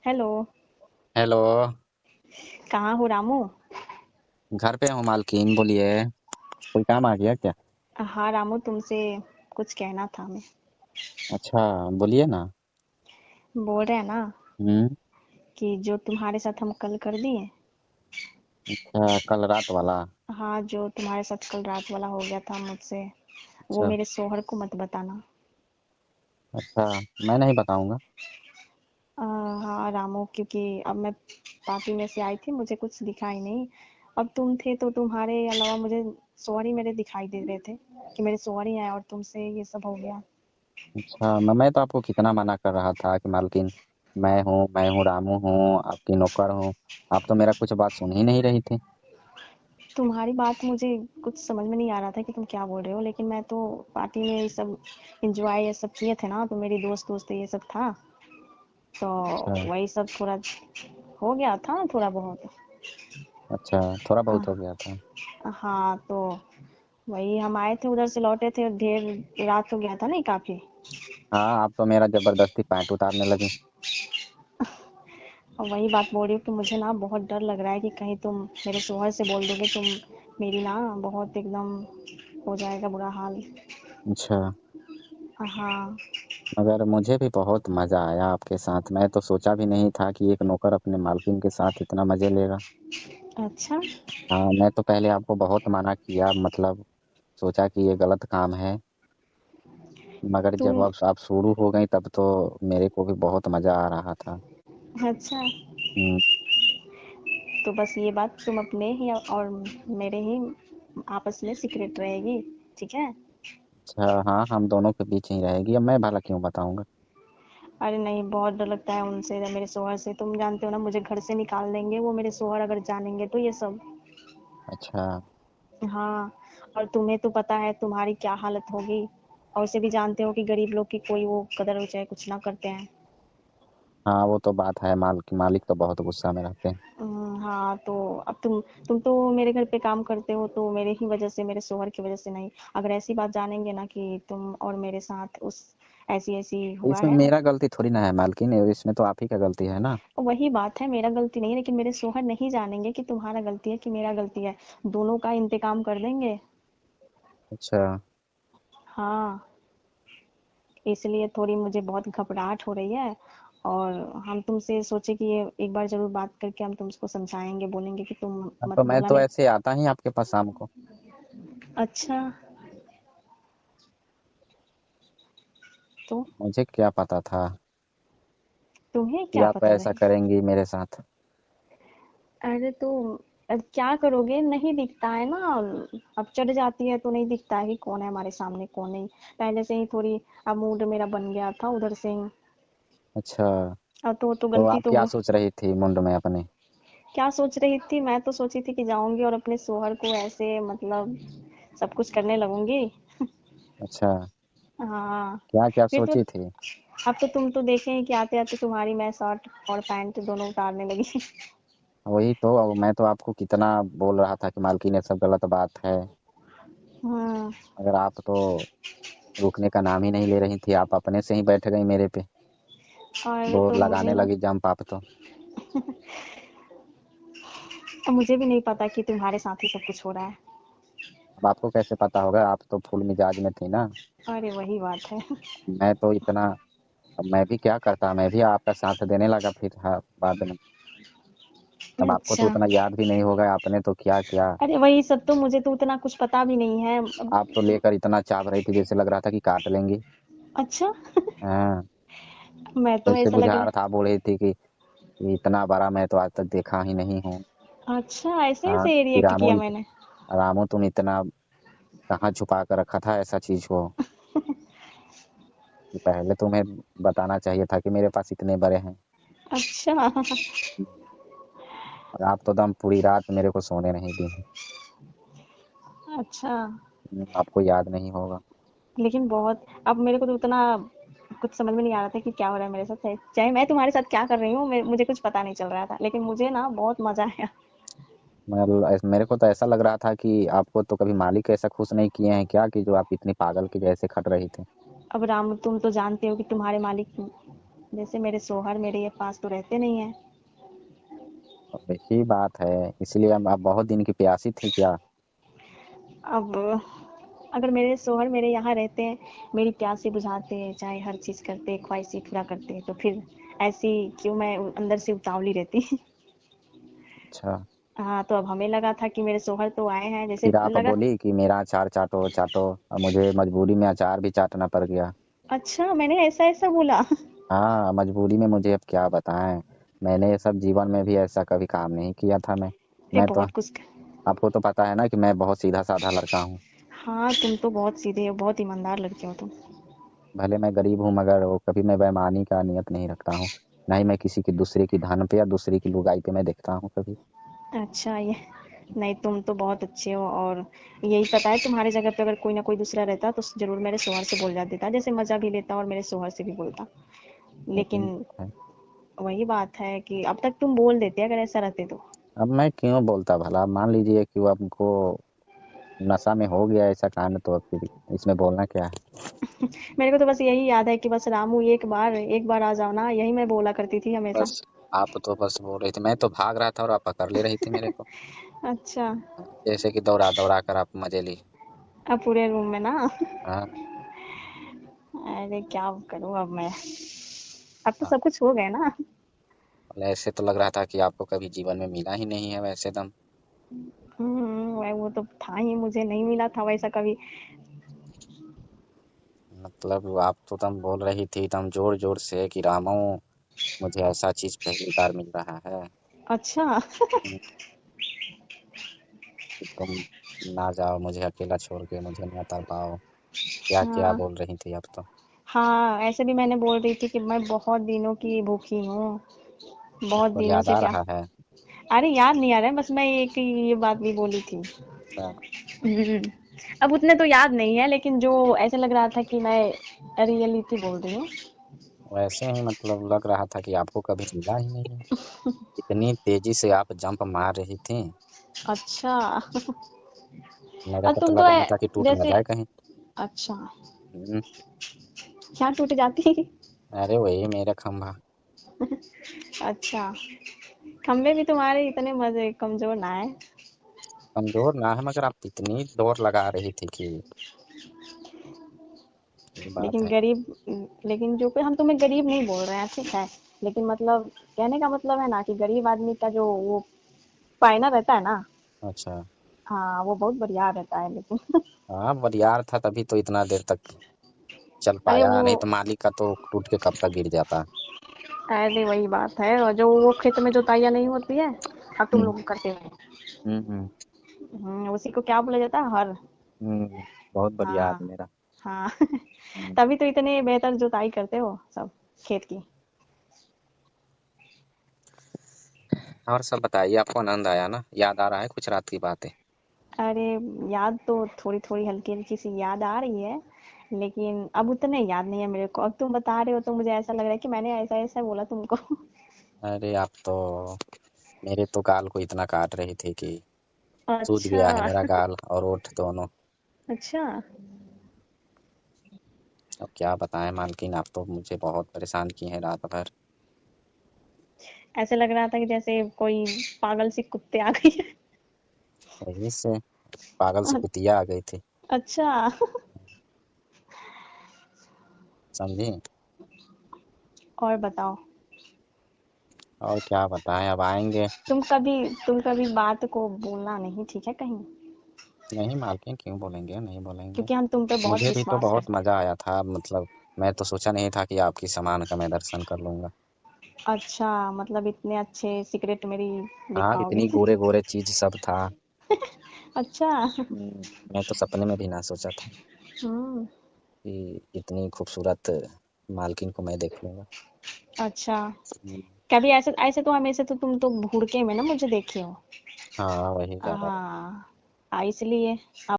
Hello. Hello. कहाँ हो रामू? घर पे हूँ मालकिन, बोलिए। कोई काम आ गया क्या? हाँ रामू, तुमसे कुछ कहना था हमें। अच्छा, बोलिए ना। बोल रहे हैं ना हम्म। कि जो तुम्हारे साथ हम कल कर दिए। अच्छा, कल रात वाला। हाँ, जो तुम्हारे साथ कल रात वाला हो गया था मुझसे, वो अच्छा। मेरे शोहर को मत बताना। अच्छा, मैं नहीं बताऊंगा। हाँ रामू, क्योंकि अब मैं पार्टी में से आई थी, मुझे कुछ दिखा ही नहीं। अब तुम थे तो तुम्हारे अलावा मुझे शोहर ही मेरे दिखाई दे रहे थे कि मेरे शोहर ही हैं, और तुमसे ये सब हो गया। अच्छा, मैं तो आपको कितना मना कर रहा था कि मालकिन, मैं हूँ रामू हूँ, आपकी नौकर हूँ। आप तो मेरा कुछ बात सुन ही नहीं रही थी। तुम्हारी बात मुझे कुछ समझ में नहीं आ रहा था कि तुम क्या बोल रहे हो, लेकिन मैं तो पार्टी में ये सब एंजॉय ये सब किए थे ना, तो मेरी दोस्त दोस्त ये सब था, तो अच्छा। वही सब थोड़ा हो गया था ना, थोड़ा बहुत। अच्छा, थोड़ा अ, बहुत हो गया था। हाँ, तो वही हम आए थे, उधर से लौटे थे, ढेर रात हो गया था नहीं, काफी। हाँ, आप तो मेरा जबरदस्ती पैंट उतारने लगी। और वही बात बोल रही हूँ कि मुझे ना बहुत डर लग रहा है कि कहीं तुम मेरे शोहर से बोल दोगे, तुम मेरी ना बहुत एकदम हो जाएगा बुरा हाल। अच्छा। हाँ। मगर मुझे भी बहुत मजा आया आपके साथ। मैं तो सोचा भी नहीं था कि एक नौकर अपने मालकिन के साथ इतना मजे लेगा। अच्छा। हाँ, मैं तो पहले आपको बहुत मना किया, मतलब सोचा कि ये गलत काम है। मगर जब तुम आप शुरू हो गई तब तो मेरे को भी बहुत मजा आ रहा था। अच्छा, हम्म। तो बस ये बात तुम अपने ही और मेरे ही आपस में सीक्रेट रहेगी, ठीक है? अच्छा, हाँ, हम दोनों के बीच ही रहेगी। अब मैं भला क्यों बताऊंगा। अरे नहीं, बहुत डर लगता है उनसे, मेरे शोहर से। तुम जानते हो ना, मुझे घर से निकाल देंगे वो, मेरे शोहर अगर जानेंगे तो ये सब। अच्छा। हाँ। और तुम्हें तो पता है तुम्हारी क्या हालत होगी, और उसे भी जानते हो कि गरीब लोग की कोई वो कदर चाहे कुछ ना करते हैं। हाँ, वो तो बात है, मालिक तो बहुत गुस्सा में रहते हैं। हाँ, तो अब तुम तो मेरे घर पे काम करते हो, तो मेरे ही वजह से, मेरे शोहर की वजह से नहीं। अगर ऐसी बात जानेंगे ना कि तुम और मेरे साथ उस ऐसी ऐसी हुआ इसमें है। मेरा गलती थोड़ी ना है मालकिन, इसमें तो आप ही का गलती है ना। वही बात है, मेरा गलती नहीं है, लेकिन मेरे शोहर नहीं जानेंगे कि तुम्हारा गलती है कि मेरा गलती है। दोनों का इंतकाम कर देंगे। अच्छा। हाँ, इसलिए थोड़ी मुझे बहुत घबराहट हो रही है। और हम तुमसे सोचे कि ये एक बार जरूर बात करके हम तुमको समझाएंगे, बोलेंगे कि तुम अब मत तो मैं बोलना तो नहीं। ऐसे आता ही आपके पास शाम को। अच्छा, तो मुझे क्या पता था तुम्हें कि क्या आप पता ऐसा नहीं? करेंगी मेरे साथ। अरे तो अब क्या करोगे, नहीं दिखता है ना। अब चढ़ जाती है तो नहीं दिखता है कि कौन है हमारे सामने, कौन नहीं। पहले से ही थोड़ी अब मूड मेरा बन गया था उधर से ही। अच्छा, अब तो तो गलती आप तो क्या वो। सोच रही थी मुंड में अपने? क्या सोच रही थी? मैं तो सोची थी कि जाऊंगी और अपने शोहर को ऐसे मतलब सब कुछ करने लगूंगी। अच्छा, हाँ। क्या क्या फिर तो सोची थी? अब तो तुम तो देखे ही कि आते आते तुम्हारी मैं शर्ट और पैंट दोनों उतारने लगी। वही तो, अब मैं तो आपको कितना बोल रहा था कि मालकिन ये सब गलत बात है। हाँ। मगर आप तो रुकने का नाम ही नहीं ले रही थी, आप अपने से ही बैठ गई मेरे पे। और वो तो मुझे लगाने ना, लगी जंप आप तो। अब मुझे भी नहीं पता कि तुम्हारे साथ ही सब कुछ हो रहा है। अब आपको कैसे पता होगा, आप तो फुल मिजाज में थी ना। अरे वही बात है। मैं तो इतना, अब मैं भी क्या करता, मैं भी आपका साथ देने लगा फिर, हाँ, बाद में। अब आपको तो अच्छा। उतना याद भी नहीं होगा आपने तो क्या क्या। अरे वही सब तो मुझे तो उतना कुछ पता भी नहीं है आप तो लेकर इतना चाप रही थी, जैसे लग रहा था कि काट लेंगी। अच्छा। हाँ। मैं तो जैसे ऐसा लग बुझा रहा। रहा था, बोल रही थी कि इतना बड़ा मैं तो आज तक देखा ही नहीं हूँ। अच्छा, ऐसे हाँ, ऐसे कि रिएक्ट किया मैंने। रामू तुम इतना कहाँ छुपा कर रखा था ऐसा चीज को, कि पहले तुम्हें बताना चाहिए था कि मेरे पास इतने बड़े हैं। अच्छा। और आप तो दम पूरी रात मेरे को सोने नहीं दी। अच्छा, आपको याद नहीं होगा। लेकिन बहुत अब मेरे को तो उतना कुछ समझ में नहीं आ रहा था कि क्या हो रहा है मेरे साथ, चाहे मैं तुम्हारे साथ क्या कर रही हूँ, मुझे कुछ पता नहीं चल रहा था, लेकिन मुझे ना बहुत मजा आया। मेरे को तो ऐसा लग रहा था कि आपको तो कभी मालिक ऐसा खुश नहीं किए हैं क्या, कि जो आप इतनी पागल के जैसे खट रही थी। अब राम, तुम तो जानते हो कि तुम्हारे मालिक जैसे मेरे शौहर मेरे ये पास तो रहते नहीं है। वही बात है, इसीलिए अब आप बहुत दिन की प्यासी थी क्या? अब अगर मेरे शौहर मेरे यहाँ रहते हैं, मेरी प्यास बुझाते, चाहे हर चीज करते, ख्वाहिशें पूरा करते, तो फिर ऐसी क्यों मैं अंदर से उतावली रहती। अच्छा। हाँ, तो अब हमें लगा था कि मेरे शौहर तो आए हैं, जैसे फिर आप लगा। बोली कि मेरा अचार चाटो चाटो, अब मुझे मजबूरी में अचार भी चाटना पड़ गया। अच्छा, मैंने ऐसा ऐसा बोला। हाँ, मजबूरी में, मुझे अब क्या बताएं। मैंने ये सब जीवन में भी ऐसा कभी काम नहीं किया था। अरे मैं तो, बहुत कुछ। आपको तो पता है ना कि मैं बहुत सीधा साधा लड़का हूँ। हाँ, तुम तो बहुत सीधे हो, बहुत ईमानदार लड़के हो तुम। भले मैं गरीब हूँ, मगर वो कभी मैं बेईमानी का नियत नहीं रखता हूँ। ना ही मैं किसी की दूसरे की धन पे या दूसरे की लुगाई पे मैं देखता हूँ कभी। अच्छा, ये नहीं, तुम तो बहुत अच्छे हो, और यही पता है तुम्हारी जगह पे अगर कोई ना कोई दूसरा रहता तो जरूर मेरे शौहर से बोल देता, जैसे मजा भी लेता और मेरे शौहर से भी बोलता। वही लेकिन बात है। वही बात है कि अब तक तुम बोल देते अगर ऐसा रहते तो। अब मैं क्यों बोलता भला? मान लीजिए कि वो आपको नशा में हो गया ऐसा कांड, तो अब फिर इसमें बोलना क्या है? मेरे को तो बस यही याद है कि बस रामू एक बार आ जाओ ना, यही मैं बोला करती थी हमेशा। बस, आप तो बस बोल रही थी, मैं तो भाग रहा था और आप पकड़ ले रही थी मेरे को। अच्छा। जैसे कि दौड़ा दौड़ा कर आप मजे ली। अब पूरे रूम में ना। हाँ। अरे क्या करूँ अब मैं, अब तो हाँ, सब कुछ हो गया ना। ऐसे तो लग रहा था कि आपको कभी जीवन में मिला ही नहीं है वैसे दम। वो तो था ही, मुझे नहीं मिला था वैसा कभी। मतलब आप तो तम बोल रही थी तम जोर जोर से कि रामू, मुझे ऐसा चीज पहली बार मिल रहा है। अच्छा। हम्म, कि तुम ना जाओ मुझे अकेला छोड़ के, मुझे ना तड़पाओ। क्या क्या हाँ, बोल रही थी अब तो। हाँ, ऐसे भी मैंने बोल रही थी कि मैं बहुत दिनों की भूखी हूँ, बहुत और दिनों याद से आ प्यार। रहा है? अरे याद नहीं आ रहा है, बस मैं एक ये बात भी बोली थी। अच्छा। हम्म, अब उतने तो याद नहीं है, लेकिन जो ऐसे लग रहा था कि मैं रियलिटी बोल रही हूँ। वैसे ही मतलब लग रहा था कि आपको कभी मिला ही नहीं है। इतनी तेजी से आप जंप मार रही थी, अच्छा। मेरे अब को तो तुम तो लग रहा था कि टूट ना जैसे, जाए कहीं। अच्छा, हम्म, क्या टूट जाती। अरे वही मेरा खंभा। अच्छा, खम्भे भी तुम्हारे इतने मजे कमजोर ना है। कमजोर ना है, मगर आप इतनी दौड़ लगा रही थी कि ये बात लेकिन है। गरीब, लेकिन जो कि हम तुम्हें गरीब नहीं बोल रहे हैं, ठीक है, लेकिन मतलब कहने का मतलब है ना कि गरीब आदमी का जो वो पायना रहता है ना, अच्छा। हाँ, वो बहुत बढ़िया रहता है लेकिन। हाँ, बरियार था तभी तो इतना देर तक चल अरे पाया, वो, नहीं तो मालिक का तो टूट के कब का गिर जाता। अरे वही बात है, और जो वो खेत में जोताइयाँ नहीं होती है, अब तुम हम्म। लोग करते हैं। हम्म। उसी को क्या बोला जाता है, हर। बहुत बढ़िया है हाँ, मेरा। हाँ। हम्म, तभी तो इतने बेहतर जुताई करते हो सब खेत की। और सब बताइए, आपको आनंद आया ना? याद आ रहा है कुछ रात की बातें? अरे याद तो थोड़ी थोड़ी हल्की हल्की सी याद आ रही है, लेकिन अब उतने याद नहीं है मेरे को। अब तुम बता रहे हो तो मुझे ऐसा लग रहा है कि मैंने ऐसा ऐसा बोला तुमको। अरे आप तो मेरे तो गाल को इतना काट रही थी कि सूज अच्छा। गया है मेरा गाल और ओठ दोनों। अच्छा, अब क्या बताएं मालकिन, आप तो मुझे बहुत परेशान की हैं रात भर। ऐसे लग रहा था कि जैसे कोई पागल सी कुत्ते आ गई है। वहीं से पागल से कुतिया आ गई थी। अच्छा। समझी? और बताओ। और क्या बताएं, अब आएंगे। तुम कभी तुम कभी बात को बोलना नहीं, ठीक है, कहीं, नहीं मालकिन, क्यों बोलेंगे, नहीं बोलेंगे। क्योंकि हम तुम पे बहुत मुझे भी तो विश्वास बहुत करते मजा आया था, मतलब मैं तो सोचा नहीं था कि आपकी समान का मैं दर्शन कर लूंगा। हैं। अच्छा, मतलब इतने अच्छे सीक्रेट मेरी देख हाँ, पाओगे। इतनी गोरे गोरे चीज सब था। अच्छा। मैं तो सपने में भी ना सोचा था हम्म। कि इतनी खूबसूरत मालकिन को मैं देख लूंगा। अच्छा, हम्म, कभी ऐसे ऐसे तो हमेशा तो तुम तो भुड़के में ना मुझे देखे हो। हाँ वही ज्यादा। हाँ, इसलिए